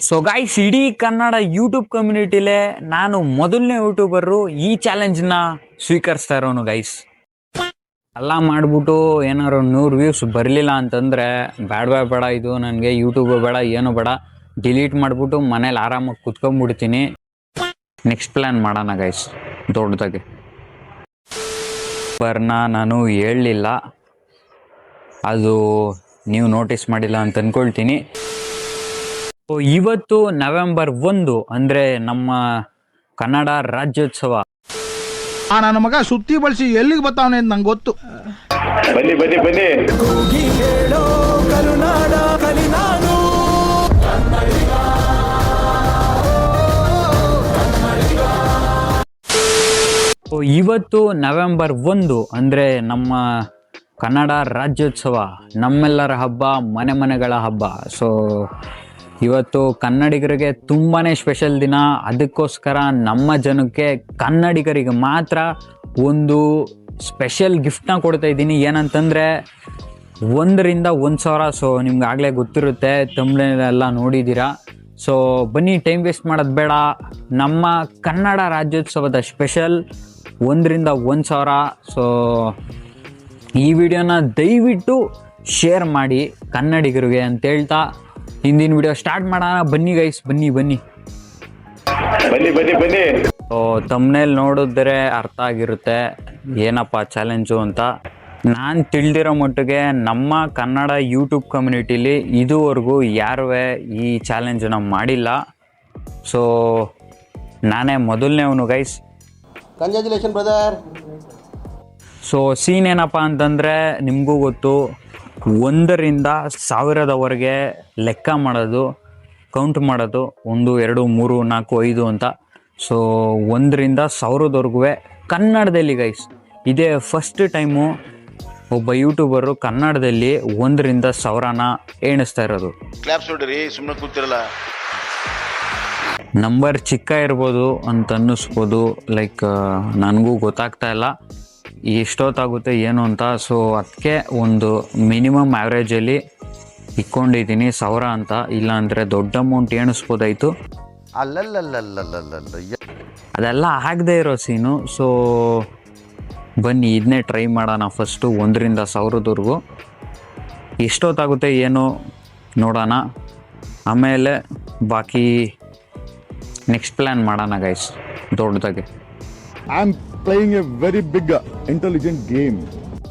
So guys, ಇಡೀ Kannada YouTube ಕಮ್ಯುನಿಟಿಲೇ ನಾನು ಮೊದಲನೇ ಯೂಟ್ಯೂಬರು ಈ ಚಾಲೆಂಜ್ನ ಸ್ವೀಕರಿಸ್ತಾ ಇರೋನು ಗೈಸ್. ಎಲ್ಲ ಮಾಡ್ಬಿಟ್ಟು ಏನಾರು 100 ವ್ಯೂಸ್ ಬರಲಿಲ್ಲ ಅಂತಂದರೆ ಬೇಡ ಇದು ನನಗೆ ಯೂಟ್ಯೂಬ್ ಬೇಡ, ಏನು ಬೇಡ, ಡಿಲೀಟ್ ಮಾಡಿಬಿಟ್ಟು ಮನೇಲಿ ಆರಾಮಾಗಿ ಕುತ್ಕೊಂಡ್ಬಿಡ್ತೀನಿ. ನೆಕ್ಸ್ಟ್ ಪ್ಲ್ಯಾನ್ ಮಾಡೋಣ ಗೈಸ್ ದೊಡ್ಡದಾಗಿ. ನಾನು ಹೇಳಲಿಲ್ಲ, ಅದು ನೀವು ನೋಟಿಸ್ ಮಾಡಿಲ್ಲ ಅಂತ ಅಂದ್ಕೊಳ್ತೀನಿ. ಇವತ್ತು ನವೆಂಬರ್ 1 ಅಂದರೆ ನಮ್ಮ ಕನ್ನಡ ರಾಜ್ಯೋತ್ಸವ. ನನ್ನ ಮಗ ಸುತ್ತಿ ಬಳಸಿ ಎಲ್ಲಿಗೆ ಬರ್ತಾವನೆ ಅಂತ ನಂಗೆ ಗೊತ್ತು. ಬನ್ನಿ ಬನ್ನಿ ಬನ್ನಿ. ಇವತ್ತು ನವೆಂಬರ್ 1 ಅಂದರೆ ನಮ್ಮ ಕನ್ನಡ ರಾಜ್ಯೋತ್ಸವ, ನಮ್ಮೆಲ್ಲರ ಹಬ್ಬ, ಮನೆ ಮನೆಗಳ ಹಬ್ಬ. ಸೊ ಇವತ್ತು ಕನ್ನಡಿಗರಿಗೆ ತುಂಬಾ ಸ್ಪೆಷಲ್ ದಿನ. ಅದಕ್ಕೋಸ್ಕರ ನಮ್ಮ ಜನಕ್ಕೆ, ಕನ್ನಡಿಗರಿಗೆ ಮಾತ್ರ ಒಂದು ಸ್ಪೆಷಲ್ ಗಿಫ್ಟ್ನ ಕೊಡ್ತಾ ಇದ್ದೀನಿ. ಏನಂತಂದರೆ 1 ರಿಂದ 1,000. ಸೊ ನಿಮ್ಗೆ ಆಗಲೇ ಗೊತ್ತಿರುತ್ತೆ, ತಮಿಳೆಲ್ಲ ನೋಡಿದ್ದೀರಾ. ಸೊ ಬನ್ನಿ, ಟೈಮ್ ವೇಸ್ಟ್ ಮಾಡೋದು ಬೇಡ. ನಮ್ಮ ಕನ್ನಡ ರಾಜ್ಯೋತ್ಸವದ ಸ್ಪೆಷಲ್ 1 ರಿಂದ 1,000. ಸೊ ಈ ವಿಡಿಯೋನ ದಯವಿಟ್ಟು ಶೇರ್ ಮಾಡಿ ಕನ್ನಡಿಗರಿಗೆ ಅಂತ ಹೇಳ್ತಾ ಹಿಂದಿನ ವಿಡಿಯೋ ಸ್ಟಾರ್ಟ್ ಮಾಡೋಣ. ಬನ್ನಿ ಗೈಸ್, ಬನ್ನಿ ಬನ್ನಿ ಬನ್ನಿ ಬನ್ನಿ ಬನ್ನಿ. ತಮ್ಮನೇಲಿ ನೋಡಿದ್ರೆ ಅರ್ಥ ಆಗಿರುತ್ತೆ ಏನಪ್ಪ ಚಾಲೆಂಜು ಅಂತ. ನಾನು ತಿಳಿದಿರೋ ಮಟ್ಟಿಗೆ ನಮ್ಮ ಕನ್ನಡ ಯೂಟ್ಯೂಬ್ ಕಮ್ಯುನಿಟಿಲಿ ಇದುವರೆಗೂ ಯಾರೂ ಈ ಚಾಲೆಂಜನ್ನ ಮಾಡಿಲ್ಲ. ಸೊ ನಾನೇ ಮೊದಲನೇವನು guys. Congratulation brother. So scene ಏನಪ್ಪ ಅಂತಂದರೆ, ನಿಮಗೂ ಗೊತ್ತು, 1 ರಿಂದ 1000ದವರೆಗೆ ಲೆಕ್ಕ ಮಾಡೋದು, ಕೌಂಟ್ ಮಾಡೋದು, 1 2 3 4 5 ಅಂತ. ಸೊ 1 ರಿಂದ 1000ದವರೆಗೂ ಕನ್ನಡದಲ್ಲಿ ಗೈಸ್. ಇದೇ ಫಸ್ಟ್ ಟೈಮು ಒಬ್ಬ ಯೂಟ್ಯೂಬರು ಕನ್ನಡದಲ್ಲಿ 1 ರಿಂದ 1000ನ ಎಣಿಸ್ತಾ ಇರೋದು. ಕ್ಲಾಪ್ಸ್ ಹೊಡ್ರಿ, ಸುಮ್ಮನೆ ಕೂತಿರಲ್ಲ. ನಂಬರ್ ಚಿಕ್ಕ ಇರ್ಬೋದು ಅಂತ ಅನ್ನಿಸ್ಬೋದು, ಲೈಕ್ ನನಗೂ ಗೊತ್ತಾಗ್ತಾ ಇಲ್ಲ ಎಷ್ಟೊತ್ತಾಗುತ್ತೆ ಏನು ಅಂತ. ಸೊ ಅದಕ್ಕೆ ಒಂದು ಮಿನಿಮಮ್ ಆ್ಯಾವ್ರೇಜಲ್ಲಿ ಇಟ್ಕೊಂಡಿದ್ದೀನಿ 1000 ಅಂತ. ಇಲ್ಲಾಂದರೆ ದೊಡ್ಡ ಅಮೌಂಟ್ ಎಣಿಸ್ಬೋದಾಯಿತು. ಅದೆಲ್ಲ ಆಗದೆ ಇರೋ ಸೀನು. ಸೊ ಬನ್ನಿ ಇದನ್ನೇ ಟ್ರೈ ಮಾಡೋಣ ಫಸ್ಟು. 1 ರಿಂದ 1000ದವರೆಗೂ ಎಷ್ಟೊತ್ತಾಗುತ್ತೆ ಏನು ನೋಡೋಣ, ಆಮೇಲೆ ಬಾಕಿ ನೆಕ್ಸ್ಟ್ ಪ್ಲ್ಯಾನ್ ಮಾಡೋಣ ಗೈಸ್ ದೊಡ್ಡದಾಗಿ. I am playing a very big intelligent game.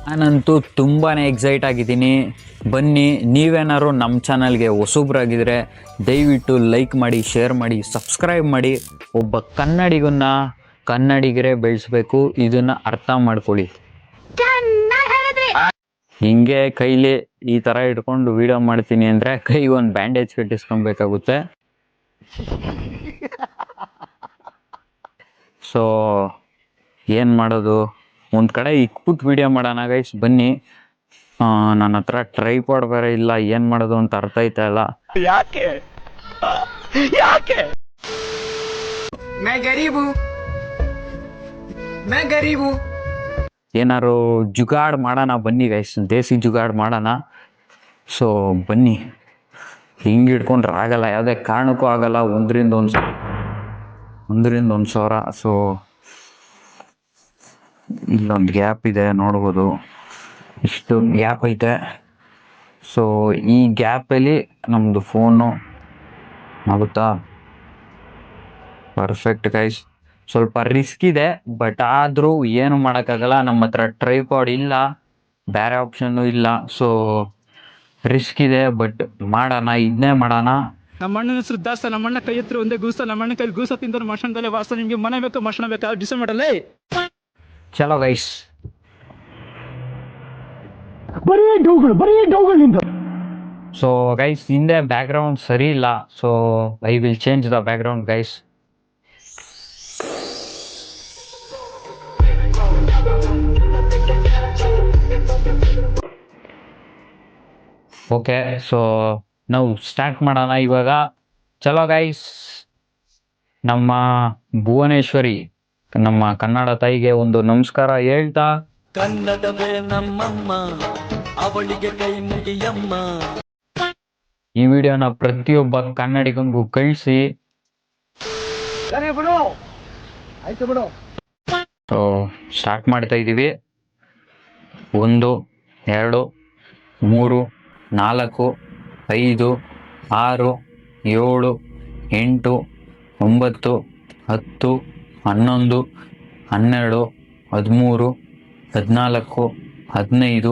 ನಾನಂತೂ ತುಂಬಾ ಎಕ್ಸೈಟ್ ಆಗಿದ್ದೀನಿ. ಬನ್ನಿ, ನೀವೇನಾದ್ರು ನಮ್ಮ ಚಾನಲ್ಗೆ ಹೊಸಬ್ರಾಗಿದ್ದರೆ ದಯವಿಟ್ಟು ಲೈಕ್ ಮಾಡಿ, ಶೇರ್ ಮಾಡಿ, ಸಬ್ಸ್ಕ್ರೈಬ್ ಮಾಡಿ. ಒಬ್ಬ ಕನ್ನಡಿಗರೇ ಬೆಳೆಸಬೇಕು, ಇದನ್ನು ಅರ್ಥ ಮಾಡ್ಕೊಳ್ಳಿ. ಹಿಂಗೆ ಕೈಲಿ ಈ ಥರ ಇಟ್ಕೊಂಡು ವಿಡಿಯೋ ಮಾಡ್ತೀನಿ ಅಂದರೆ ಕೈಗೆ ಒಂದು ಬ್ಯಾಂಡೇಜ್ ಕಟ್ಟಿಸ್ಕೊಬೇಕಾಗುತ್ತೆ. ಸೊ ಏನು ಮಾಡೋದು, ಒಂದು ಕಡೆ ಇಕ್ಬಿಟ್ಟು ವಿಡಿಯೋ ಮಾಡೋಣ ಗೈಸ್. ಬನ್ನಿ, ನನ್ನ ಹತ್ರ ಟ್ರೈಪಾಡ್ ಬೇರೆ ಇಲ್ಲ, ಏನು ಮಾಡೋದು ಅಂತ ಅರ್ಥ ಆಯ್ತಾ ಇಲ್ಲ. ಯಾಕೆ ಏನಾರು ಜುಗಾಡ್ ಮಾಡೋಣ ಬನ್ನಿ ಗೈಸ್, ದೇಸಿ ಜುಗಾಡ್ ಮಾಡೋಣ. ಸೊ ಬನ್ನಿ, ಹಿಂಗೆ ಇಟ್ಕೊಂಡ್ರೆ ಆಗಲ್ಲ, ಯಾವುದೇ ಕಾರಣಕ್ಕೂ ಆಗಲ್ಲ. 1 ರಿಂದ 1,000. ಸೊ ಇಲ್ಲೊಂದು ಗ್ಯಾಪ್ ಇದೆ ನೋಡ್ಬೋದು, ಇಷ್ಟು ಗ್ಯಾಪ್ ಐತೆ. ಸೊ ಈ ಗ್ಯಾಪಲ್ಲಿ ನಮ್ಮದು ಫೋನು ಆಗುತ್ತಾ? Perfect guys. ಸ್ವಲ್ಪ ರಿಸ್ಕ್ ಇದೆ, ಬಟ್ ಆದರೂ ಏನು ಮಾಡೋಕ್ಕಾಗಲ್ಲ. ನಮ್ಮ ಹತ್ರ ಟ್ರೈಪಾಡ್ ಇಲ್ಲ, ಬೇರೆ ಆಪ್ಷನ್ನು ಇಲ್ಲ. ಸೊ ರಿಸ್ಕ್ ಇದೆ, ಬಟ್ ಮಾಡೋಣ, ಇದನ್ನೇ ಮಾಡೋಣ. ನಮ್ಮ ಅಣ್ಣನ ಹೆಸರು ದಾಸ, ನಮ್ಮ ಅಣ್ಣ ಕೈ ಹತ್ರ ಒಂದೇ ಗೂಸ, ನಮ್ಮ ಅಣ್ಣ ಕೈ ಗೂಸ ತಿಂದ್ರೆ ಮಶಣದಲ್ಲೇ ವಾಸ. ನಿಮಗೆ ಮನೆ ಬೇಕು, ಮಶಣ ಬೇಕಾ, ಡಿಸೈಡ್ ಮಾಡಲ್ಲ. ಚಲೋ ಗೈಸ್. ಸೊ ಗೈಸ್, ಹಿಂದೆ ಬ್ಯಾಕ್ಗ್ರೌಂಡ್ ಸರಿ ಇಲ್ಲ. So I will change the background guys. Okay, so ನಾವು ಸ್ಟಾರ್ಟ್ ಮಾಡೋಣ ಇವಾಗ. ಚಲೋ ಗೈಸ್, ನಮ್ಮ ಭುವನೇಶ್ವರಿ, ನಮ್ಮ ಕನ್ನಡ ತಾಯಿಗೆ ಒಂದು ನಮಸ್ಕಾರ ಹೇಳ್ತಾ, ಕನ್ನಡವೇ ನಮ್ಮಮ್ಮ, ಅವಳಿಗೆ ಕೈ ಮುಗಿಯಮ್ಮ. ಈ ವಿಡಿಯೋನ ಪ್ರತಿಯೊಬ್ಬ ಕನ್ನಡಿಗಂಗೂ ಕಳಿಸಿ. ಸೊ ಸ್ಟಾರ್ಟ್ ಮಾಡ್ತಾ ಇದ್ದೀವಿ. 1 2 3 4 5 6 7 8 9 10 11 12 13 14 15 16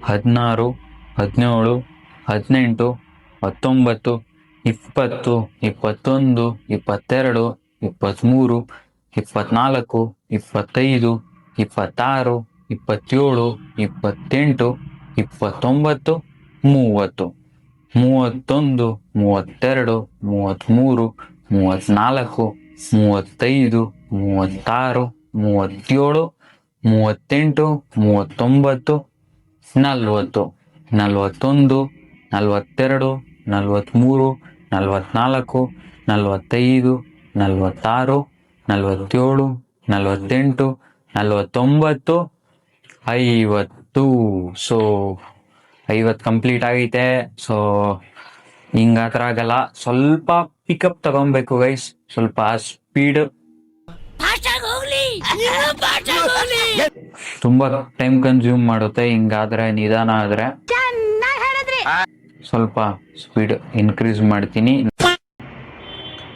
17 18 19 20 21 22 23 24 25 26 27 28 29 30 31 32 33 34 35 36 37 38 39 40 41 42 43 44 45 46 47 48 49 50. ಸೊ 50 ಕಂಪ್ಲೀಟ್ ಆಗೈತೆ. ಸೊ ಹಿಂಗಾತ್ರ ಆಗಲ್ಲ, ಸ್ವಲ್ಪ ಪಿಕಪ್ ತಗೊಬೇಕು ಗೈಸ್, ಸ್ವಲ್ಪ ಸ್ಪೀಡ್. ತುಂಬಾ ಟೈಮ್ ಕನ್ಸ್ಯೂಮ್ ಮಾಡುತ್ತೆ ಹಿಂಗಾದ್ರೆ. ನಿಧಾನ ಆದ್ರೆ ಸ್ವಲ್ಪ ಸ್ಪೀಡ್ ಇನ್ಕ್ರೀಸ್ ಮಾಡ್ತೀನಿ.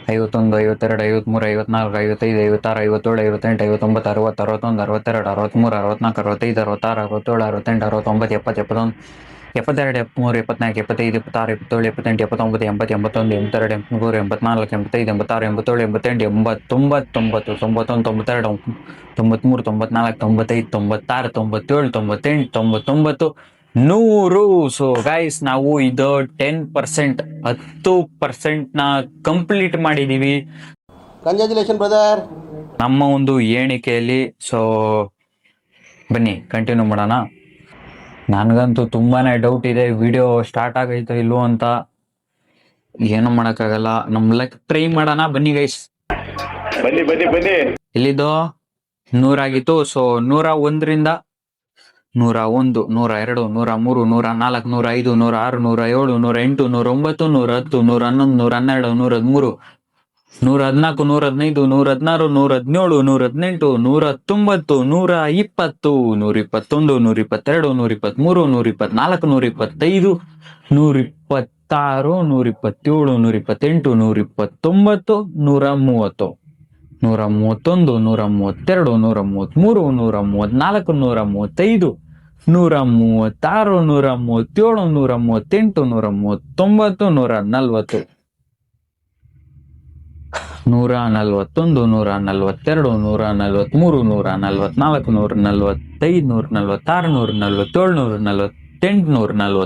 51 52 53 54 55 56 57 58 59 60 61 62 63 64 65 66 67 68 69 70 71 72 73 74 75 26 27 28 29 80 81 82 83 84 85 86 87 88 89 90 91 92 93 94 95 96 97 98 99 100. ಸೊ ಗೈಸ್, ನಾವು ಇದು 10% 10% ಕಂಪ್ಲೀಟ್ ಮಾಡಿದೀವಿ ಕಂಗ್ರ್ಯಾಚುಲೇಷನ್ ಬ್ರದರ್. ನಮ್ಮ ಒಂದು ಎಣಿಕೆಯಲ್ಲಿ. ಸೊ ಬನ್ನಿ ಕಂಟಿನ್ಯೂ ಮಾಡೋಣ. ನನಗಂತೂ ತುಂಬಾನೇ ಡೌಟ್ ಇದೆ, ವಿಡಿಯೋ ಸ್ಟಾರ್ಟ್ ಆಗೈತೋ ಇಲ್ವೋ ಅಂತ. ಏನು ಮಾಡೋಕ್ಕಾಗಲ್ಲ, ನಮ್ ಲಕ್ ಟ್ರೈ ಮಾಡೋಣ. ಬನ್ನಿ ಗೈಸ್. ಬನ್ನಿ ಬನ್ನಿ ಬನ್ನಿ. ಎಲ್ಲಿದ್ದು 100 ಆಗಿತ್ತು. ಸೊ 101ರಿಂದ 101 102 103 104 105 106 107 108 109 110 111 112 113 114 115 116 117 118 119 120 121 122 123 124 125 126 127 128 129 130 131 132 133 134 135 136 137 138 139 140 141 142 143 144 145 146 147 148 149 150 151 152 153 154 155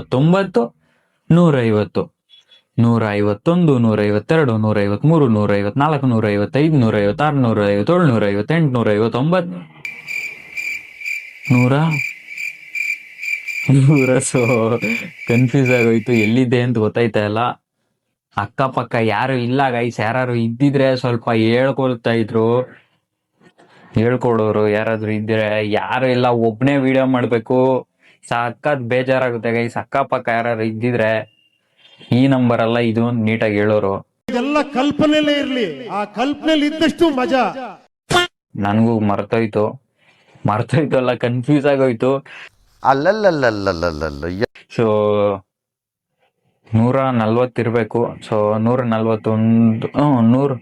156 157 158 199 ಸೊ ಕನ್ಫ್ಯೂಸ್ ಆಗೋಯ್ತು, ಎಲ್ಲಿದೆ ಅಂತ ಗೊತ್ತಾಯ್ತಾ ಇಲ್ಲ. ಅಕ್ಕಪಕ್ಕ ಯಾರು ಇಲ್ಲ ಗೈಸ್. ಯಾರು ಇದ್ದಿದ್ರೆ ಸ್ವಲ್ಪ ಹೇಳ್ಕೊಡೋರು ಯಾರಾದ್ರೂ ಇದ್ರೆ. ಯಾರು ಇಲ್ಲ, ಒಬ್ನೇ ವಿಡಿಯೋ ಮಾಡ್ಬೇಕು, ಸಖತ್ ಬೇಜಾರಾಗುತ್ತೆ ಗೈಸ್. ಅಕ್ಕಪಕ್ಕ ಯಾರು ಇದ್ದಿದ್ರೆ ಈ ನಂಬರ್ ಅಲ್ಲ ಇದು ನೀಟಾಗಿ ಹೇಳೋರು. ಇದೆಲ್ಲ ಕಲ್ಪನೆಲೇ ಇರ್ಲಿ, ಆ ಕಲ್ಪನೆಲಿ ಇದ್ದಷ್ಟು ಮಜಾ. ನನಗೂ ಮರ್ತೋಯ್ತು ಅಲ್ಲ, ಕನ್ಫ್ಯೂಸ್ ಆಗೋಯ್ತು. ಸೊ 140 ಇರ್ಬೇಕು. ಸೊ 141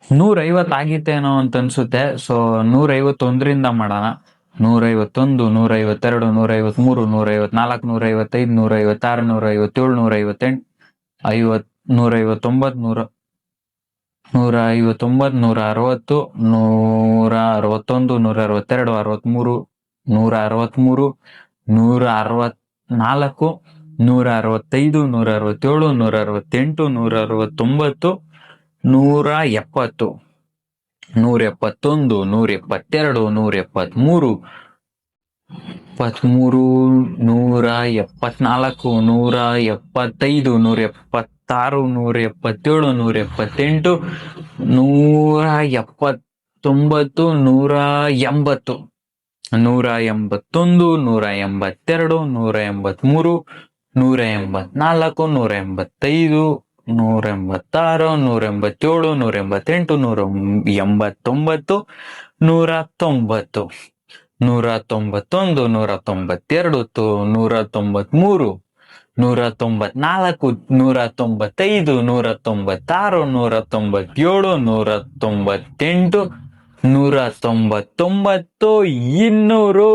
150 ಆಗಿತ್ತೇನೋ ಅಂತ ಅನ್ಸುತ್ತೆ. ಸೊ 151ರಿಂದ ಮಾಡೋಣ. 151 152 153 154 155 156 157 158 159 159 160 161 162 63 163 164 165 167 168 169 170 171 172 173 174 175 176 177 178 179 180 181, 182, 183, 184, 185, 186, 187, 188, 189, 190, 191, 192, 193, 194, 195, 196, 197, 198, 199, 200.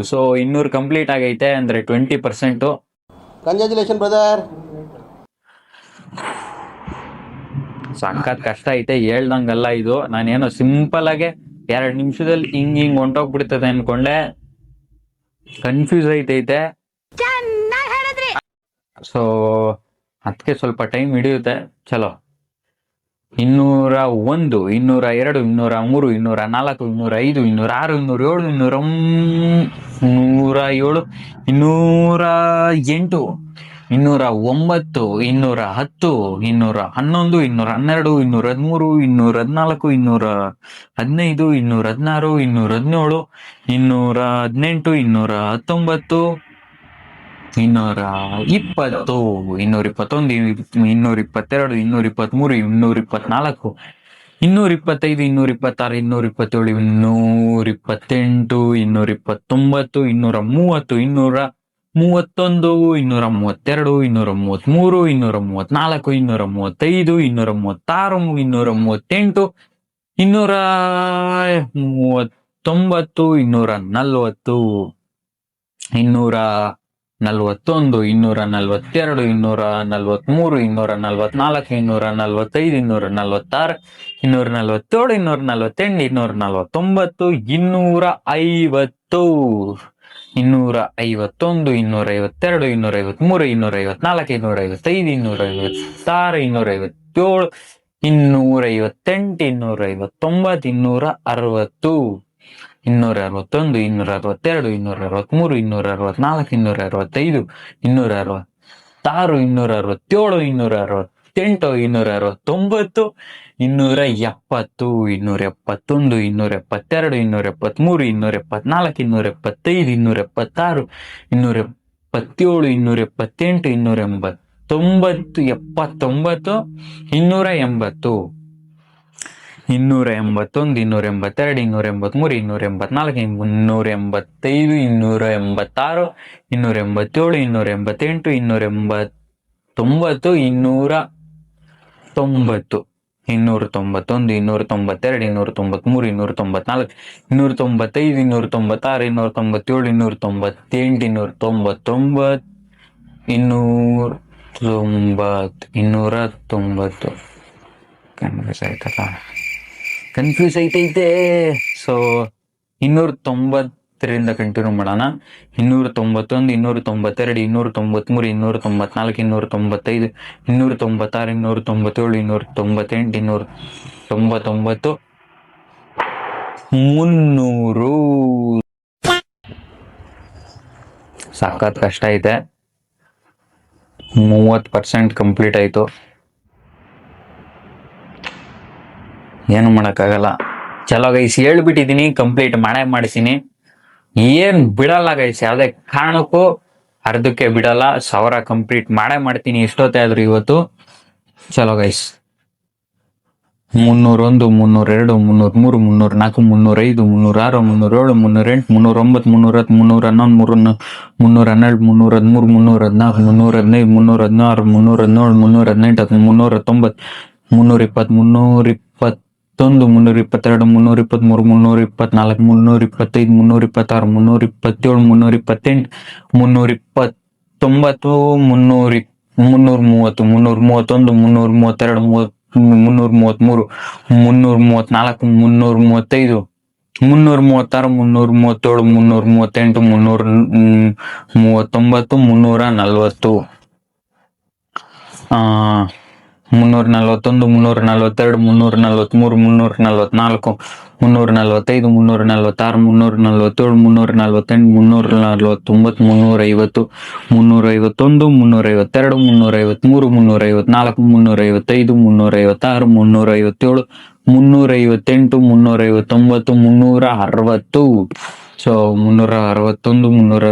ಸೊ 200 ಕಂಪ್ಲೀಟ್ ಆಗೈತೆ ಅಂದ್ರೆ 20%. Congratulation brother. ಸಖತ್ ಕಷ್ಟ ಐತೆ, ಹೇಳ್ದಂಗಲ್ಲ ಇದು. ನಾನೇನೋ ಸಿಂಪಲ್ ಆಗಿ 2 ನಿಮಿಷದಲ್ಲಿ ಹಿಂಗ್ ಹೊಂಟೋಗ್ಬಿಡ್ತದೆ ಅನ್ಕೊಂಡೆ. ಕನ್ಫ್ಯೂಸ್ ಐತೈತೆ. ಸೊ ಅದಕ್ಕೆ ಸ್ವಲ್ಪ ಟೈಮ್ ಹಿಡಿಯುತ್ತೆ. ಚಲೋ 201, 202, 203, 204, 205, 206, 207, 207, 208, 209, 210, 211, 212, 213, 214, 215, 216, 217, 218, 219, 220, 221, 222, 223, 224, 225, 226, 227, 228, 229, 230, 231, 232, 233, 234, 235, 236, 238, 239, 240, 241, 242, 243, 244, 245, 246, 247, 248, 249, 250, 251, 252, 253, 254, 255, 256, 257, 258, 259, 260, 261, 262, 263, 264, 265, 266, 267, 268, 269, 270, 271, 272, 273, 274, 275, 276, 277, 278, 289, 280, 280, 281, 282, 283, 284, 285, 286, 287, 288, 289, 290, 291, 292, 293, 294, 295, 296, 297, 298, 290, 290. ಕನ್ಫ್ಯೂಸ್ ಐತೈತೆ. ಸೊ 290ರಿಂದ ಕಂಟಿನ್ಯೂ ಮಾಡೋಣ. 291, 292, 293, 294, 295, 296, 297, 298, 299, 300. ಸಖತ್ ಕಷ್ಟ ಐತೆ. 30% ಕಂಪ್ಲೀಟ್ ಆಯ್ತು. ಏನು ಮಾಡೋಕ್ಕಾಗಲ್ಲ. ಚಲೋ ಗೈಸ್, ಹೇಳ್ಬಿಟ್ಟಿದ್ದೀನಿ, ಕಂಪ್ಲೀಟ್ ಮಾಡಿಸಿನಿ. ಏನ್ ಬಿಡಲ್ಲ ಗೈಸ್, ಯಾವುದೇ ಕಾರಣಕ್ಕೂ ಅರ್ಧಕ್ಕೆ ಬಿಡಲ್ಲ. 1000 ಕಂಪ್ಲೀಟ್ ಮಾಡ್ತೀನಿ ಎಷ್ಟೊತ್ತೇ ಆದ್ರೂ ಇವತ್ತು. ಚಲೋ ಗೈಸ್, 301, 302, 303, 304, 305, 306, 307, 308, 309, 310, 311, 312, 313, 314, 315, 316, 317, 318, 319, 320, 320, 321, 322, 323, 324, 325, 326, 327, 328, 329, 330, 331, 332, 333, 334, 335, 336, 337, 338, 339, 341, 342, 343, 344, 345, 346, 347, 348, 349, 350, 351, 352, 353, 354, 355, 356, 357, 358, 360, ಸೊ 361, 362, 363, 364, 365, 366, 367, 368, 369, 370, 371, 372, 373, 374, 375, 376, 377, 380, 389, 381, 382, 383, 384, 385, 386, 387, 388, 390, 392, 400 ಫೈನಲಿ 400 ಅಂದ್ರೆ 40% ಕಂಪ್ಲೀಟ್ ಆಗೈತೆ. ಚಲೋ ಗೈಸ್, 399, 400 ಆಯ್ತು. 401ರಿಂದ 401, 402, 403, 404, 405, 406, 407, 408, 409, 410, 411, 412, 412, 413, 414, 415, 416, 417, 418, 419, 420, 421, 422, 423, 424, 425, 426, 427, 428, 429, 430, 431, 432, 433, 434, 435, 436, 437, 438, 439, 441, 442, 443, 444, 445, 446, 447, 448, 449, 451, 452, 453, 454, 455, 456, 457, 458, 459, 460, 461, 462, 463, 464, 465, 467, 468, 469, 470, 471, 472, 473, 474, 475, 476, 477, 478, 479, 480, 481, 482, 483, 484, 485, 486, 487, 488, 489, 490, 491, 492, 493, 494, 495, 496, 497,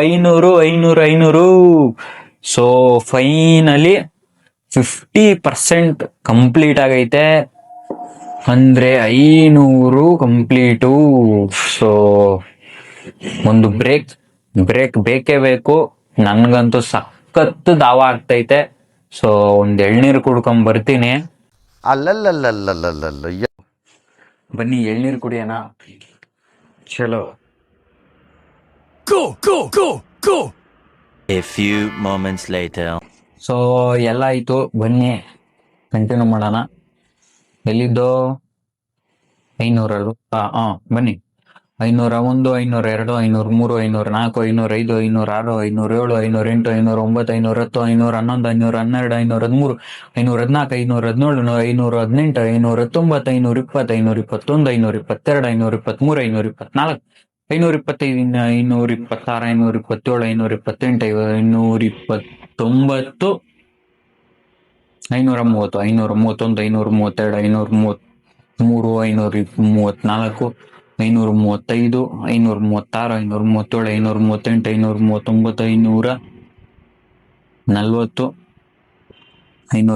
498, 500. ಸೊ ಫೈನಲಿ 50% ಕಂಪ್ಲೀಟ್ ಆಗೈತೆ. ಅಂದ್ರೆ 500 ಕಂಪ್ಲೀಟು. ಸೊ ಒಂದು ಬ್ರೇಕ್ ಬೇಕೇ ಬೇಕು. ನನ್ಗಂತೂ ಸಖತ್ ದಾವ ಆಗ್ತೈತೆ. ಸೊ ಒಂದ್ ಎಳ್ನೀರು ಕುಡ್ಕೊಂಡ್ ಬರ್ತೀನಿ. ಬನ್ನಿ ಎಳ್ನೀರು ಕುಡಿಯೋಣ. ಚಲೋ. A few moments later. So ಎಲ್ಲ ಆಯ್ತು, ಬನ್ನಿ ಕಂಟಿನ್ಯೂ ಮಾಡೋಣ. ಎಲ್ಲಿದ್ದು? 500 ಬನ್ನಿ. 501, 502, 503, 504, 505, 506, 507, 508, 509, 510, 511, 512, 513, 514, 517, 518, 519, 520, 521, 522, 523, 524, 525, 526, 527, 528, 529, 530, 531, 532, 533, 534, 535, 536, 537, 538,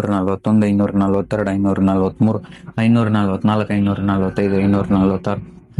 539, 540, 541, 542, 543, 544, 545, 546,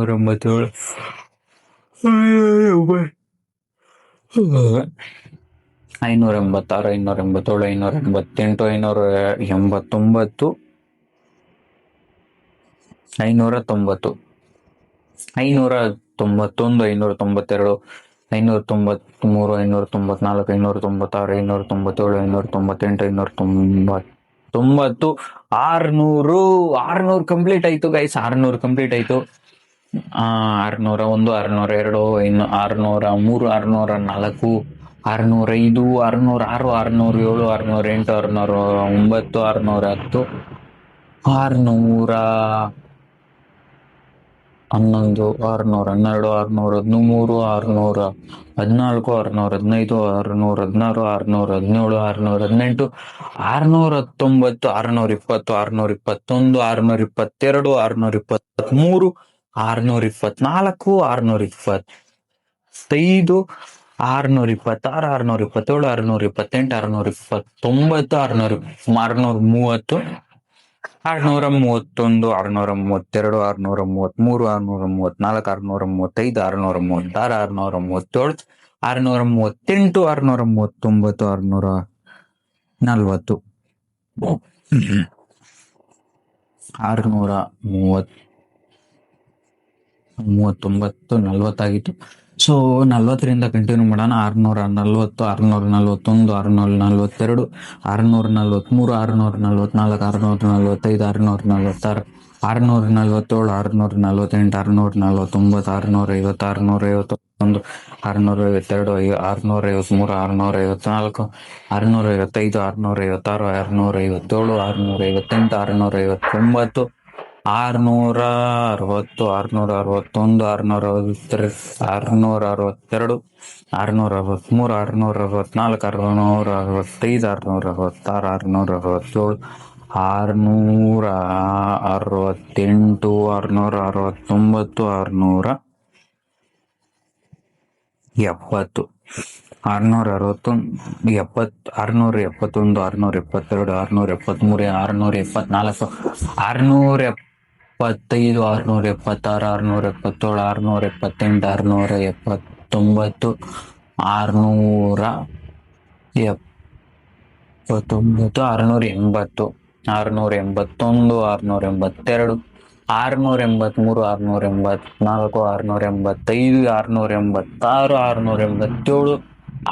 587, 586, 587, 588, 589, 590, 591, 592, 593, 594, 597, 598, 600 ಕಂಪ್ಲೀಟ್ ಆಯ್ತು ಗೈಸ್. 600 ಕಂಪ್ಲೀಟ್ ಆಯ್ತು. 601, 602, 603, 604, 605, 606, 607, 608, 609, 610, 611, 612, 613, 614, 615, 616, 617, 618, 619, 620, 621, 622, 623, 624, 625, 626, 627, 628, 629, 630, 631, 632, 633, 634, 635, 636, 639, 40 ಆಗಿತ್ತು. ಸೊ 40ರಿಂದ ಕಂಟಿನ್ಯೂ ಮಾಡೋಣ. 640, 641, 642, 643, 644, 645, 646, 647, 648, 649, 650, 651, 652, 653, 654, 655, 656, 657, 658, 659, 660, 661, 662, 663, 664, 665, 666,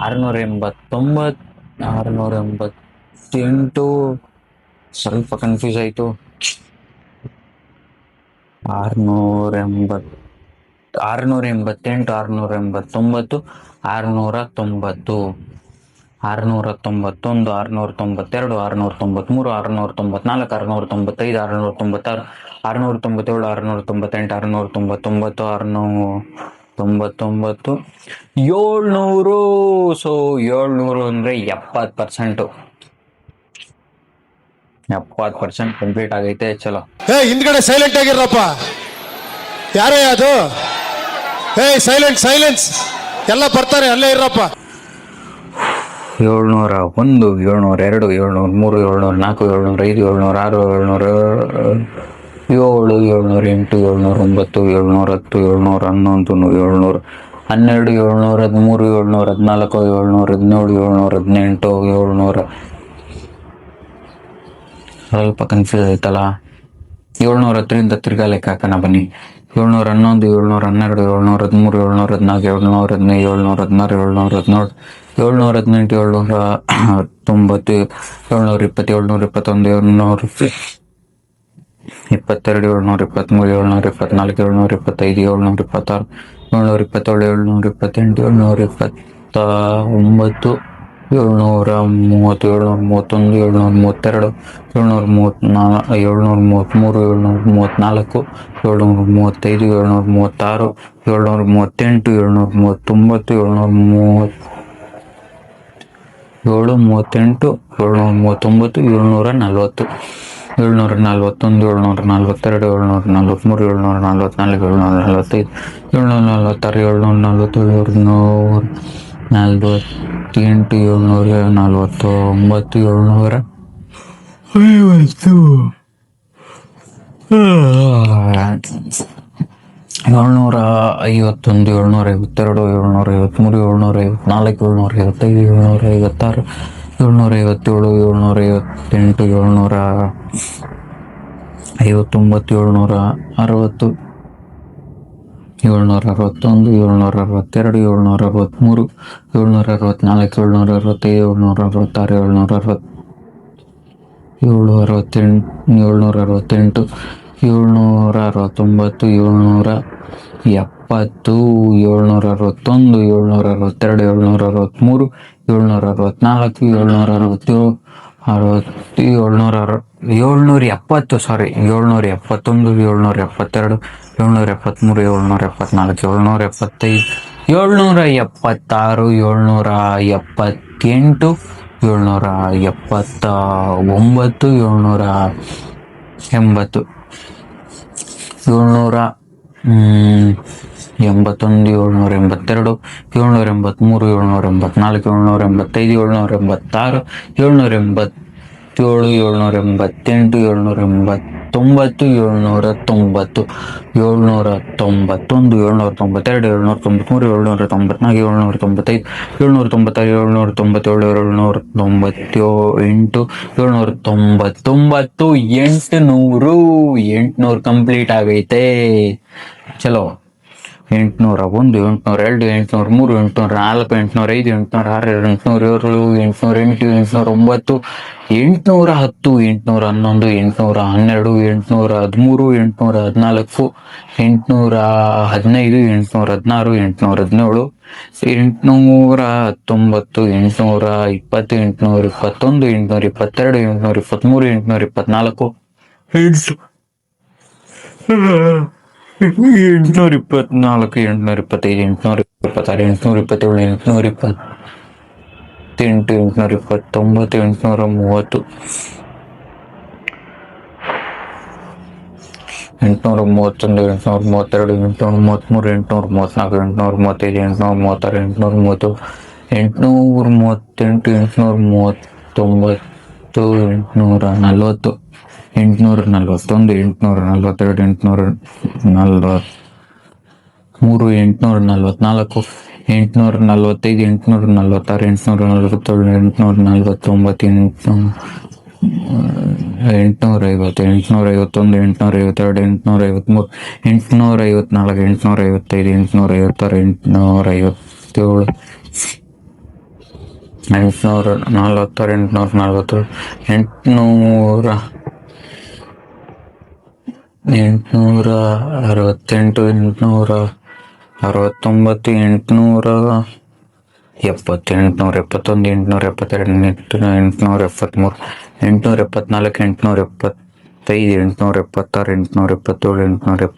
667, 668, 669, ಸ್ವಲ್ಪ ಕನ್ಫ್ಯೂಸ್ ಆಯ್ತು. 688, 689, 690, 691, 692, 692, 693, 694, 695, 696, 697, 698, 699, 699, 700. ಸೊ 700 ಅಂದ್ರೆ 70%. 70% ಕಂಪ್ಲೀಟ್ ಆಗೈತೆ. ಚಲೋ ಹಿಂದ್ಗಡೆ ಸೈಲೆಂಟ್ ಆಗಿರಪ್ಪ. ಯಾರೇ ಅದು? ಸೈಲೆನ್ಸ್ ಎಲ್ಲ ಬರ್ತಾರೆ, ಅಲ್ಲೇ ಇರಪ್ಪ. 701, 702, 703, 704, 705, 706, 707, 708, 709, 710, 711, 712, 713, 714, 717, ಸ್ವಲ್ಪ ಕನ್ಫ್ಯೂಸ್ ಆಯ್ತಲ್ಲ. 710ರಿಂದ ತಿರ್ಗಾ ಲೆಕ್ಕ ಹಾಕೋಣ ಬನ್ನಿ. 711, 712, 713, 714, 715, 716, 717, 718, 719, 720, 721, 22, 723, 724, 725, 726, 727, 728, 729, 730, 731, 732, 733, 734, 735, 736, 737, 738, 739, 740, 741, 742, 743, 800 ಕಂಪ್ಲೀಟ್ ಆಗೈತೆ. ಚಲೋ 801, 802, 803, 804, 805, 806, 807, 808, 809, 810, 811, 812, 813, 814, 815, 816, 817, 819, 820, 821, 822, 823, 824, 824, 825, 826, 827, 828, 829, 830, 831, 832, 833, 834, 835, 836, 838, 839, 841, 842, 843, 844, 845, 846, 847, 849, 850, 851, 852, 853, 854, 855, 856, 857, 846, 840, 868, 869, 870, 871, 872,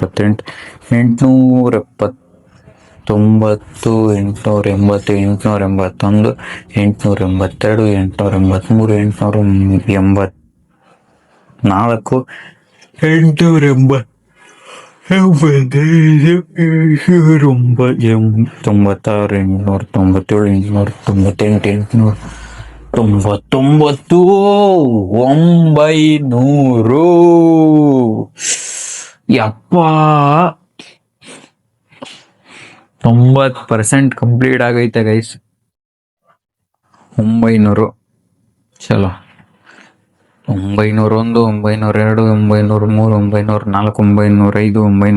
873, 874, 875, 876, 877, 878, 880, 890, 891, 882, 883, 894, 900, ಯಪ್ಪ 90% ಕಂಪ್ಲೀಟ್ ಆಗೈತೆ ಗೈಸ್. 900. ಚಲೋ 901, 902, 903, 904, 905, 906, 907,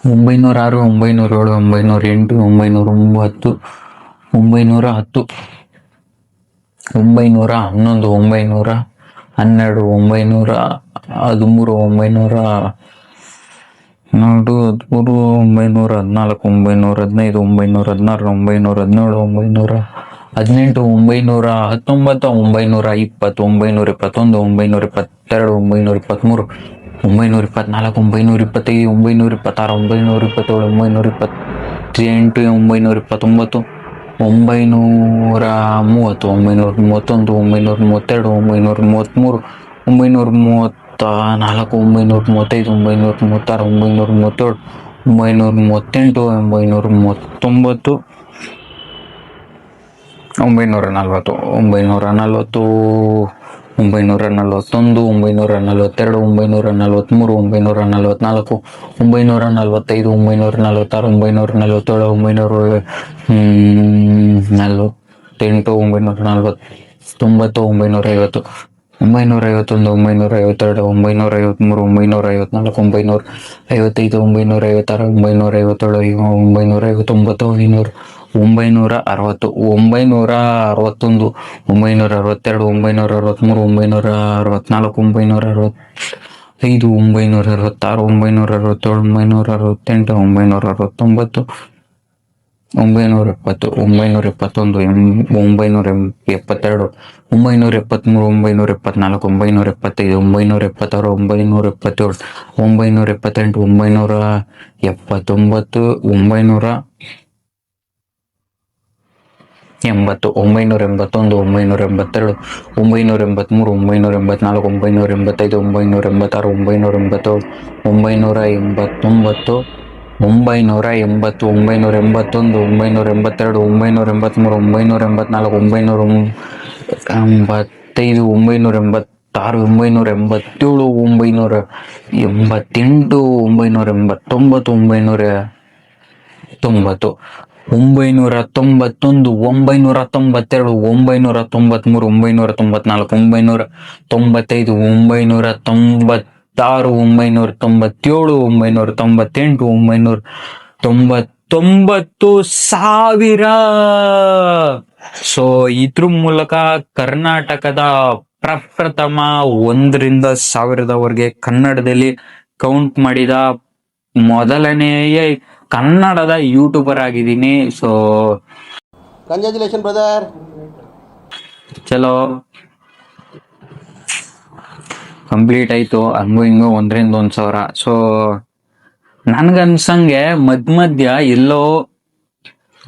906, 907, 908, 909, 910, 900, 11, 900, 12, 900, 13, 900, 14, 13, 900, 14, 900, 15, 900, 16, 900, 17, 900, 18, 900, 19, 20, 921, 922, 922, 923, 924, 925, 926, 927, 928, 929, 930, 931, 932, 933, 934, 935, 936, 937, 938, 939, 940, 940, 941, 942, 943, 944, 945, 946, 947, 948, 949, 950, 951, 952, 953, 954, 955, 956, 957, 959, 960, 961, 962, 963, 964, 965, 966, 967, 968, 969, 970, 971, 972, 973, 974, 975, 976, 977, 978, 979, 980, 981, 982, 983, 984, 985, 986, 987, 989, 980, 981, 982, 983, 984, 985, 986, 987, 988, 989, 990, 991, 992, 993, 994, 995, 996, 997, 998, 999,000. ಸೊ ಇದ್ರ ಮೂಲಕ ಕರ್ನಾಟಕದ ಪ್ರಪ್ರಥಮ 1ರಿಂದ 1000ದವರೆಗೆ ಕನ್ನಡದಲ್ಲಿ ಕೌಂಟ್ ಮಾಡಿದ ಮೊದಲನೆಯ ಕನ್ನಡದ ಯೂಟ್ಯೂಬರ್ ಆಗಿದ್ದೀನಿ. So congratulation brother. ಚಲೋ ಕಂಪ್ಲೀಟ್ ಆಯ್ತು. ಹಂಗು ಹಿಂಗು 1ರಿಂದ 1,000. ಸೊ ನನ್ಗನ್ಸಂಗೆ ಮಧ್ಯ ಎಲ್ಲೋ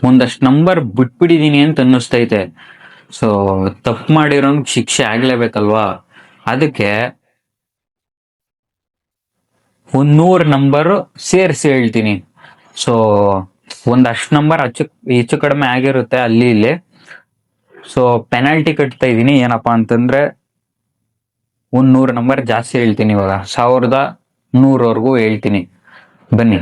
ಒಂದಷ್ಟು ನಂಬರ್ ಬಿಟ್ಬಿಟ್ಟಿದೀನಿ ಅಂತ ಅನ್ನಿಸ್ತೈತೆ. ಸೊ ತಪ್ಪು ಮಾಡಿರೋನ್ ಶಿಕ್ಷೆ ಆಗ್ಲೇಬೇಕಲ್ವಾ, ಅದಕ್ಕೆ 100 ನಂಬರ್ ಸೇರಿಸಿ ಹೇಳ್ತೀನಿ. ಸೊ ಒಂದಷ್ಟು ನಂಬರ್ ಹೆಚ್ಚು ಕಡಿಮೆ ಆಗಿರುತ್ತೆ ಅಲ್ಲಿ ಇಲ್ಲಿ. ಸೊ ಪೆನಾಲ್ಟಿ ಕಟ್ತಾ ಇದ್ದೀನಿ. ಏನಪ್ಪಾ ಅಂತಂದ್ರೆ 100 ನಂಬರ್ ಜಾಸ್ತಿ ಹೇಳ್ತೀನಿ. ಇವಾಗ 1100ವರೆಗೂ ಹೇಳ್ತೀನಿ. ಬನ್ನಿ.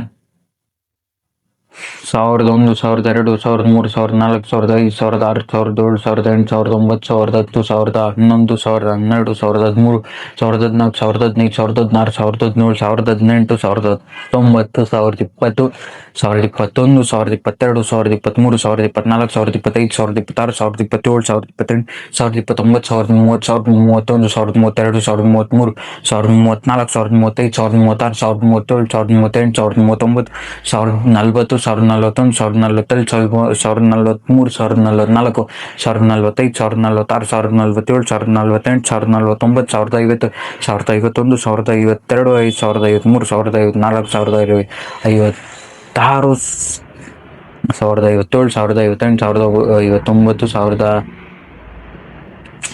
1001, 1002, 1003, 1004, 1005, 1006, 1007, 1008, 1009, 1010, 1011, 1012, 1013, 1014, 1015, 1016, 1017, 1018, 1019, 1020, 1021, 1022, 1023, 1024, 1025, 1026, 1027, 1028, 1029, 1030, 1031, 1032, 1033, 1034, 1035, 1036, 1037, 1038, 1039, 1040, 1041, 1042, 1043, 1044, 1045, 1046, 1047, 1048, 1049, 1050, 1051, 1052, 1053, 1054, 1056, 1057, 1058, 1059,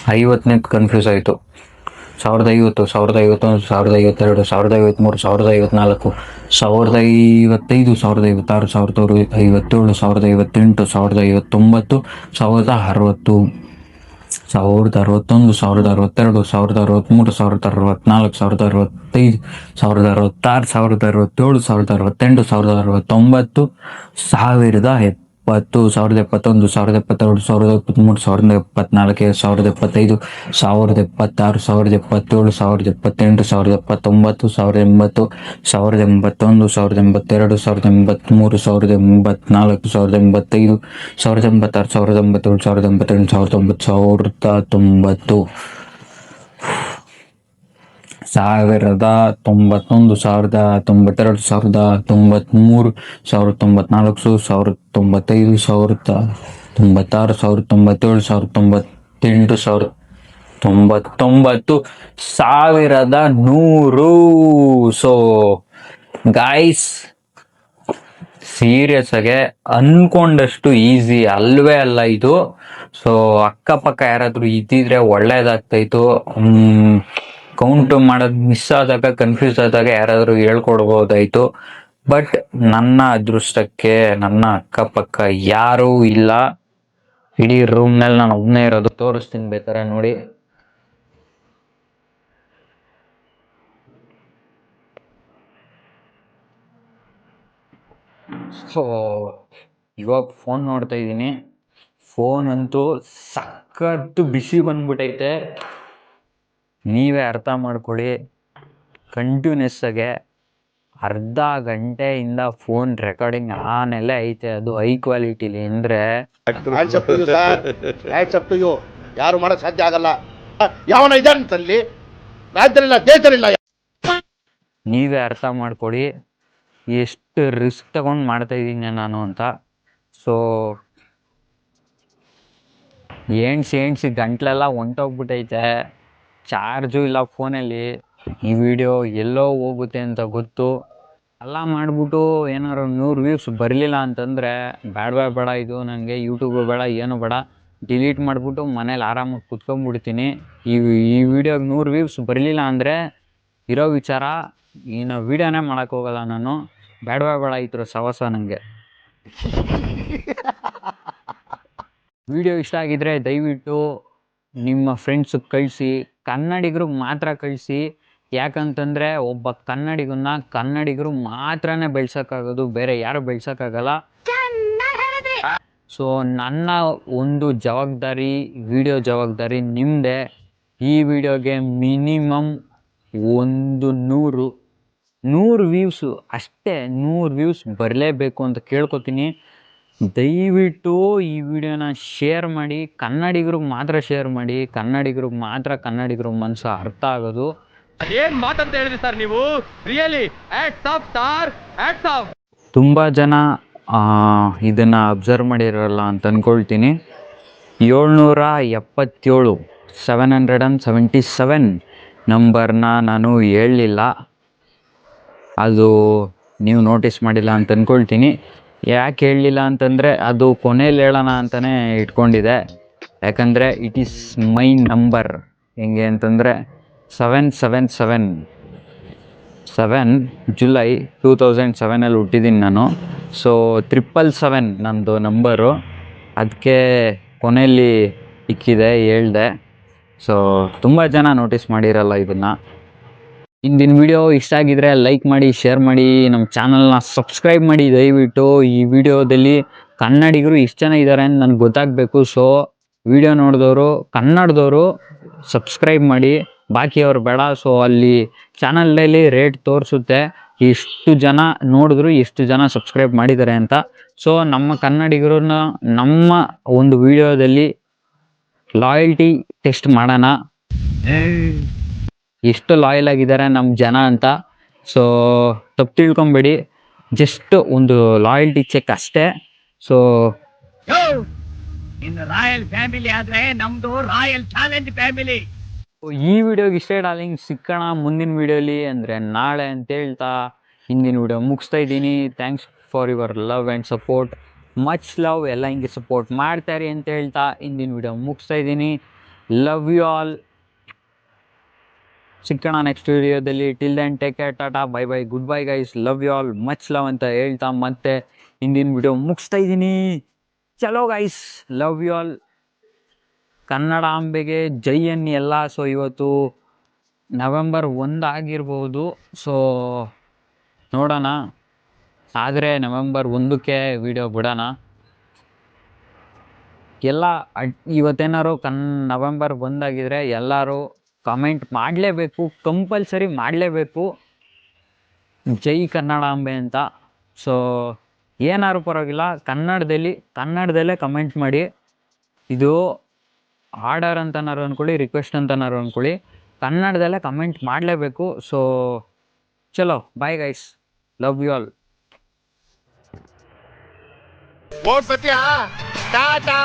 1050ನೇ ಕನ್ಫ್ಯೂಸ್ ಆಯಿತು. 1050, 1051, 1052, 1053, 1054, 1055, 1056, 1057, 1058, 1059, 1060, 1061, 1062, 1063, 1064, 1065, 1066, 1067, 1068, 1069, 1070. ಎಪ್ಪತ್ತು, 1071, 1072, 1073, 1074, 1075, 1076, 1077, 1078, 1079, 1080, 1081, 1082, 1083, 1084, 1085, 1086, 1087, 1088, 1090, 1091, 1092, 1093, 1094, 1095, 1096, 1097, 1098, 1099. ಸೊ ಗಾಯ್ಸ್, ಸೀರಿಯಸ್ ಆಗಿ ಅನ್ಕೊಂಡಷ್ಟು ಈಸಿ ಅಲ್ವೇ ಅಲ್ಲ ಇದು. ಸೊ ಅಕ್ಕಪಕ್ಕ ಯಾರಾದ್ರೂ ಇದ್ದಿದ್ರೆ ಒಳ್ಳೇದಾಗ್ತಾಯಿತ್ತು. ಕೌಂಟ್ ಮಾಡೋದು ಮಿಸ್ ಆದಾಗ, ಕನ್ಫ್ಯೂಸ್ ಆದಾಗ ಯಾರಾದರೂ ಹೇಳ್ಕೊಡ್ಬೋದಾಯ್ತು. ಬಟ್ ನನ್ನ ಅದೃಷ್ಟಕ್ಕೆ ನನ್ನ ಅಕ್ಕಪಕ್ಕ ಯಾರೂ ಇಲ್ಲ. ಇಡೀ ರೂಮ್ನಲ್ಲಿ ನಾನು ಒಬ್ಬನೇ ಇರೋದು. ತೋರಿಸ್ತೀನಿ ಬೇಕಾರೆ ನೋಡಿ. ಸೊ ಇವಾಗ ಫೋನ್ ನೋಡ್ತಾ ಇದ್ದೀನಿ. ಫೋನ್ ಅಂತೂ ಸಖತ್ತು ಬಿಸಿ ಬಂದ್ಬಿಟ್ಟೈತೆ. ನೀವೇ ಅರ್ಥ ಮಾಡ್ಕೊಳ್ಳಿ. ಕಂಟಿನ್ಯೂಸ್ ಆಗಿ ಅರ್ಧ ಗಂಟೆಯಿಂದ ಫೋನ್ ರೆಕಾರ್ಡಿಂಗ್ ಆನೆಲ್ಲ ಐತೆ, ಅದು ಹೈ ಕ್ವಾಲಿಟಿಲಿ. ಅಂದರೆ ಯಾರು ಮಾಡಕ್ ಸಾಧ್ಯ ಆಗಲ್ಲ. ಯಾವನ ಇದಂತಲ್ಲಿ ರಾಜ್ಯದಲ್ಲಿಲ್ಲ, ದೇಶದಲ್ಲಿಲ್ಲ. ನೀವೇ ಅರ್ಥ ಮಾಡ್ಕೊಳ್ಳಿ ಎಷ್ಟು ರಿಸ್ಕ್ ತಗೊಂಡು ಮಾಡ್ತಾ ಇದ್ದೀನಿ ನಾನು ಅಂತ. ಸೊ ಎಣ್ಸಿ ಗಂಟ್ಲೆಲ್ಲ ಹೊಂಟೋಗ್ಬಿಟ್ಟೈತೆ. ಚಾರ್ಜು ಇಲ್ಲ ಫೋನಲ್ಲಿ. ಈ ವಿಡಿಯೋ ಎಲ್ಲೋ ಹೋಗುತ್ತೆ ಅಂತ ಗೊತ್ತು. ಎಲ್ಲ ಮಾಡಿಬಿಟ್ಟು ಏನಾರು 100 ವ್ಯೂಸ್ ಬರಲಿಲ್ಲ ಅಂತಂದರೆ ಬೇಡ ಇದು ನನಗೆ ಯೂಟ್ಯೂಬು ಬೇಡ, ಏನು ಬೇಡ, ಡಿಲೀಟ್ ಮಾಡಿಬಿಟ್ಟು ಮನೇಲಿ ಆರಾಮಾಗಿ ಕುತ್ಕೊಂಡ್ಬಿಡ್ತೀನಿ. ಈ ವಿಡಿಯೋಗೆ 100 ವ್ಯೂಸ್ ಬರಲಿಲ್ಲ ಅಂದರೆ ಇರೋ ವಿಚಾರ, ಇನ್ನು ವೀಡಿಯೋನೇ ಮಾಡೋಕ್ಕೋಗಲ್ಲ ನಾನು. ಬೇಡ ಈ ಥರ ಸವಾಸ ನನಗೆ. ವಿಡಿಯೋ ಇಷ್ಟ ಆಗಿದ್ರೆ ದಯವಿಟ್ಟು ನಿಮ್ಮ ಫ್ರೆಂಡ್ಸಿಗೆ ಕಳಿಸಿ. ಕನ್ನಡಿಗರಿಗೆ ಮಾತ್ರ ಕಳಿಸಿ. ಯಾಕಂತಂದರೆ ಒಬ್ಬ ಕನ್ನಡಿಗರು ಮಾತ್ರನೇ ಬೆಳ್ಸೋಕ್ಕಾಗೋದು, ಬೇರೆ ಯಾರು ಬೆಳ್ಸೋಕ್ಕಾಗಲ್ಲ. ಸೊ ನನ್ನ ಒಂದು ಜವಾಬ್ದಾರಿ, ವಿಡಿಯೋ ಜವಾಬ್ದಾರಿ ನಿಮ್ಮದೇ. ಈ ವಿಡಿಯೋಗೆ ಮಿನಿಮಮ್ 100 ವ್ಯೂಸು ಅಷ್ಟೇ, 100 ವ್ಯೂಸ್ ಬರಲೇಬೇಕು ಅಂತ ಕೇಳ್ಕೊತೀನಿ. ದಯವಿಟ್ಟು ಈ ವಿಡಿಯೋನ ಶೇರ್ ಮಾಡಿ. ಕನ್ನಡಿಗರಿಗೆ ಮಾತ್ರ ಶೇರ್ ಮಾಡಿ. ಕನ್ನಡಿಗರ ಮನಸ್ಸು ಅರ್ಥ ಆಗೋದು. ಏನ್ ಮಾತಂತ ಹೇಳಿದ್ರಿ ಸರ್ ನೀವು? Really hats off sir, hats off. ತುಂಬ ಜನ ಇದನ್ನು ಅಬ್ಸರ್ವ್ ಮಾಡಿರಲ್ಲ ಅಂತ ಅಂದ್ಕೊಳ್ತೀನಿ. 777 777 ನಂಬರ್ನ ನಾನು ಹೇಳಲಿಲ್ಲ. ಅದು ನೀವು ನೋಟಿಸ್ ಮಾಡಿಲ್ಲ ಅಂತ ಅಂದ್ಕೊಳ್ತೀನಿ. ಯಾಕೆ ಹೇಳಲಿಲ್ಲ ಅಂತಂದರೆ ಅದು ಕೊನೆಯಲ್ಲಿ ಹೇಳೋಣ ಅಂತಲೇ ಇಟ್ಕೊಂಡಿದ್ದೆ. ಯಾಕಂದರೆ ಇಟ್ ಈಸ್ ಮೈ ನಂಬರ್. ಹೆಂಗೆ ಅಂತಂದರೆ 7 ಜುಲೈ 2007 ಹುಟ್ಟಿದ್ದೀನಿ ನಾನು. ಸೊ 777 ನನ್ನದು ನಂಬರು. ಅದಕ್ಕೆ ಕೊನೆಯಲ್ಲಿ ಇಕ್ಕಿದೆ, ಹೇಳ್ದೆ. ಸೊ ತುಂಬ ಜನ ನೋಟಿಸ್ ಮಾಡಿರಲ್ಲ ಇದನ್ನು. ಇಂದಿನ ವಿಡಿಯೋ ಇಷ್ಟ ಆಗಿದ್ರೆ ಲೈಕ್ ಮಾಡಿ, ಶೇರ್ ಮಾಡಿ, ನಮ್ಮ ಚಾನಲ್ನ ಸಬ್ಸ್ಕ್ರೈಬ್ ಮಾಡಿ ದಯವಿಟ್ಟು. ಈ ವಿಡಿಯೋದಲ್ಲಿ ಕನ್ನಡಿಗರು ಎಷ್ಟು ಜನ ಇದ್ದಾರೆ ಅಂತ ನನಗೆ ಗೊತ್ತಾಗಬೇಕು. ಸೊ ವಿಡಿಯೋ ನೋಡಿದವರು ಕನ್ನಡದವರು ಸಬ್ಸ್ಕ್ರೈಬ್ ಮಾಡಿ, ಬಾಕಿಯವ್ರು ಬೇಡ. ಸೊ ಅಲ್ಲಿ ಚಾನಲಲ್ಲಿ ರೇಟ್ ತೋರಿಸುತ್ತೆ ಎಷ್ಟು ಜನ ನೋಡಿದ್ರು, ಎಷ್ಟು ಜನ ಸಬ್ಸ್ಕ್ರೈಬ್ ಮಾಡಿದ್ದಾರೆ ಅಂತ. ಸೊ ನಮ್ಮ ಕನ್ನಡಿಗರನ್ನ ನಮ್ಮ ಒಂದು ವಿಡಿಯೋದಲ್ಲಿ ಲಾಯಲ್ಟಿ ಟೆಸ್ಟ್ ಮಾಡೋಣ, ಎಷ್ಟು ಲಾಯಲ್ ಆಗಿದ್ದಾರೆ ನಮ್ಮ ಜನ ಅಂತ. ಸೊ ತಪ್ಪು ತಿಳ್ಕೊಬೇಡಿ, ಜಸ್ಟ್ ಒಂದು ಲಾಯಲ್ಟಿ ಚೆಕ್ ಅಷ್ಟೇ. ಸೊ ರಾಯಲ್ ಫ್ಯಾಮಿಲಿ ಆದ್ರೆ ನಮ್ದು ರಾಯಲ್ ಚಾಲೆಂಜ್ ಫ್ಯಾಮಿಲಿ. ಈ ವಿಡಿಯೋಗೆ ಇಷ್ಟೇ ಡಾರ್ಲಿಂಗ್. ಸಿಕ್ಕಣ ಮುಂದಿನ ವಿಡಿಯೋಲಿ, ಅಂದರೆ ನಾಳೆ ಅಂತ ಹೇಳ್ತಾ ಹಿಂದಿನ ವಿಡಿಯೋ ಮುಗಿಸ್ತಾ ಇದ್ದೀನಿ. Thanks for your love and support. Much love. ಎಲ್ಲ ಹಿಂಗೆ ಸಪೋರ್ಟ್ ಮಾಡ್ತಾರೆ ಅಂತ ಹೇಳ್ತಾ ಹಿಂದಿನ ವಿಡಿಯೋ ಮುಗಿಸ್ತಾ ಇದ್ದೀನಿ. Love you all. ಸಿಕ್ಕಣ ನೆಕ್ಸ್ಟ್ ವಿಡಿಯೋದಲ್ಲಿ. Till then take care, tata, bye bye, goodbye guys. Love you all, much love ಅಂತ ಹೇಳ್ತಾ ಮತ್ತೆ ಹಿಂದಿನ ವಿಡಿಯೋ ಮುಗಿಸ್ತಾ ಇದ್ದೀನಿ. ಚಲೋ ಗೈಸ್, ಲವ್ ಯು ಆಲ್. ಕನ್ನಡಾಂಬೆಗೆ ಜೈ ಅನ್ನಿ ಎಲ್ಲ. ಸೊ ಇವತ್ತು ನವೆಂಬರ್ 1 ಆಗಿರ್ಬೋದು. ಸೊ ನೋಡೋಣ, ಆದರೆ ನವೆಂಬರ್ 1ಕ್ಕೆ ವಿಡಿಯೋ ಬಿಡೋಣ. ಎಲ್ಲ ಇವತ್ತೇನಾರು ನವೆಂಬರ್ ಬಂದಾಗಿದ್ರೆ ಎಲ್ಲರೂ ಕಮೆಂಟ್ ಮಾಡಲೇಬೇಕು, ಕಂಪಲ್ಸರಿ ಮಾಡಲೇಬೇಕು, ಜೈ ಕನ್ನಡಾಂಬೆ ಅಂತ. ಸೊ ಏನಾದ್ರು ಪರವಾಗಿಲ್ಲ, ಕನ್ನಡದಲ್ಲೇ ಕಮೆಂಟ್ ಮಾಡಿ. ಇದು ಆರ್ಡರ್ ಅಂತನಾರು ಅಂದ್ಕೊಳ್ಳಿ, ರಿಕ್ವೆಸ್ಟ್ ಅಂತನಾರು ಅಂದ್ಕೊಳ್ಳಿ, ಕನ್ನಡದಲ್ಲೇ ಕಮೆಂಟ್ ಮಾಡಲೇಬೇಕು. ಸೊ ಚಲೋ, bye guys, love you all. ಓ ಸತ್ಯ ಟಾಟಾ.